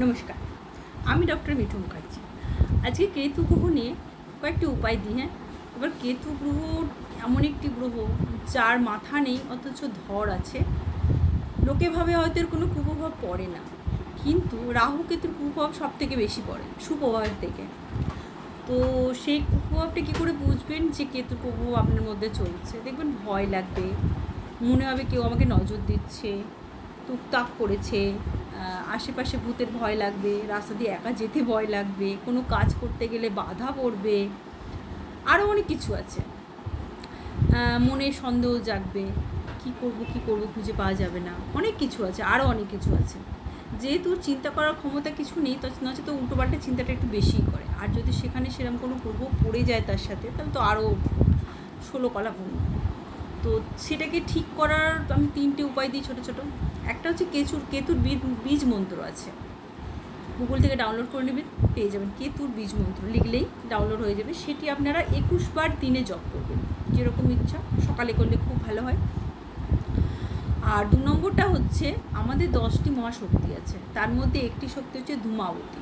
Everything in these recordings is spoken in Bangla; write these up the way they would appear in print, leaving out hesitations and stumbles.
নমস্কার, আমি ডক্টর মিঠু মুখার্জি। আজকে কেতু গ্রহ নিয়ে কয়েকটি উপায় দিই। এবার কেতু গ্রহ এমন একটি গ্রহ যার মাথা নেই অথচ ধর আছে। লোকে ভাবে হয়তো এর কোনো কুপ্রভাব পড়ে না, কিন্তু রাহু কেতুর কুপ্রভাব সব থেকে বেশি পড়ে সুপ্রভাবের থেকে। তো সেই কুপ্রভাবটা কী করে বুঝবেন যে কেতুর প্রভাব আপনার মধ্যে চলছে? দেখবেন ভয় লাগবে, মনে হবে কেউ আমাকে নজর দিচ্ছে, টুকটাক করেছে, আশেপাশে ভূতের ভয় লাগবে, রাস্তা দিয়ে একা যেতে ভয় লাগবে, কোনো কাজ করতে গেলে বাধা পড়বে, আরও অনেক কিছু আছে। মনে সন্দেহ জাগবে, কি করব খুঁজে পাওয়া যাবে না, অনেক কিছু আছে, আরও অনেক কিছু আছে। যেহেতু চিন্তা করার ক্ষমতা কিছু নেই, নচেত উল্টোপাল্টা চিন্তাটা একটু বেশিই করে। আর যদি সেখানে সেরকম কোনো প্রভাব পড়ে যায় তার সাথে, তাহলে তো আরও 16 কলাপূর্ণ। তো সেটাকে ঠিক করার আমি 3টে উপায় দিই ছোটো ছোটো। একটা হচ্ছে কেতুর বীজ মন্ত্র আছে, গুগল থেকে ডাউনলোড করে নেবেন, পেয়ে যাবেন। কেতুর বীজ মন্ত্র লিখলেই ডাউনলোড হয়ে যাবে। সেটি আপনারা 21 বার দিনে জপ করবেন, যেরকম ইচ্ছা। সকালে করলে খুব ভালো হয়। আর 2 নম্বরটা হচ্ছে, আমাদের 10টি মহাশক্তি আছে, তার মধ্যে একটি শক্তি হচ্ছে ধূমাবতী।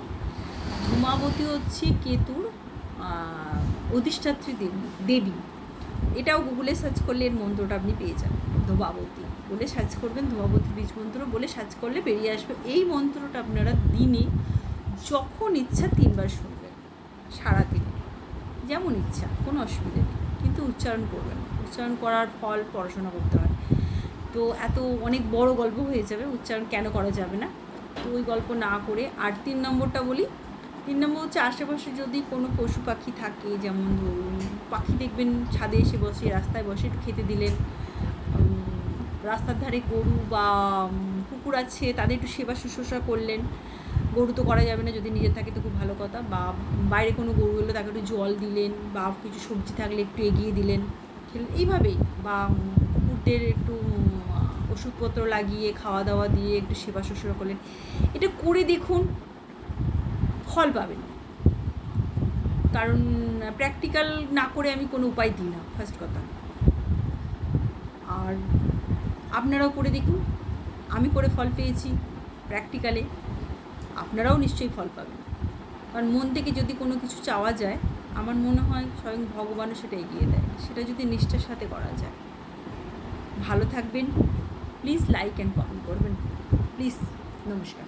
ধূমাবতী হচ্ছে কেতুর অধিষ্ঠাত্রী দেবী। এটাও গুগলে সার্চ করলে এর মন্ত্রটা আপনি পেয়ে যাবেন। ধূমাবতী বলে সার্চ করবেন, ধূমাবতী বীজ মন্ত্র বলে সার্চ করলে বেরিয়ে আসবে। এই মন্ত্রটা আপনারা দিনে যখন ইচ্ছা 3 বার শুনবেন, সারাদিনে যেমন ইচ্ছা, কোনো অসুবিধা নেই, কিন্তু উচ্চারণ করবেন। উচ্চারণ করার ফল পড়াশোনা করতে হয়। তো এত অনেক বড় গল্প হয়ে যাবে, উচ্চারণ কেন করা যাবে না, তো ওই গল্প না করে। আর 3 নম্বরটা বলি। 3 নম্বর হচ্ছে, আশেপাশে যদি কোনো পশু পাখি থাকে, যেমন ধরুন পাখি দেখবেন ছাদে এসে বসে, রাস্তায় বসে একটু খেতে দিলেন, রাস্তার ধারে গরু বা কুকুর আছে তাদের একটু সেবা শুশ্রূষা করলেন। গরু তো করা যাবে না, যদি নিজে থাকে তো খুব ভালো কথা। বা বাইরে কোনো গরু এলো তাকে একটু জল দিলেন, বা কিছু সবজি থাকলে একটু এগিয়ে দিলেন, এইভাবেই। বা কুকুরদের একটু ওষুধপত্র লাগিয়ে, খাওয়া দাওয়া দিয়ে একটু সেবা শুশ্রূষা করলেন। এটা করে দেখুন, ফল পাবেন। কারণ প্র্যাকটিক্যাল না করে আমি কোনো উপায় দিই না, ফার্স্ট কথা। আর আপনারাও করে দেখুন, আমি করে ফল পেয়েছি প্র্যাকটিক্যালে, আপনারাও নিশ্চয়ই ফল পাবেন। কারণ মন থেকে যদি কোনো কিছু চাওয়া যায়, আমার মনে হয় স্বয়ং ভগবানও সেটা এগিয়ে দেয়, সেটা যদি নিষ্ঠার সাথে করা যায়। ভালো থাকবেন, প্লিজ লাইক অ্যান্ড কমেন্ট করবেন, প্লিজ। নমস্কার।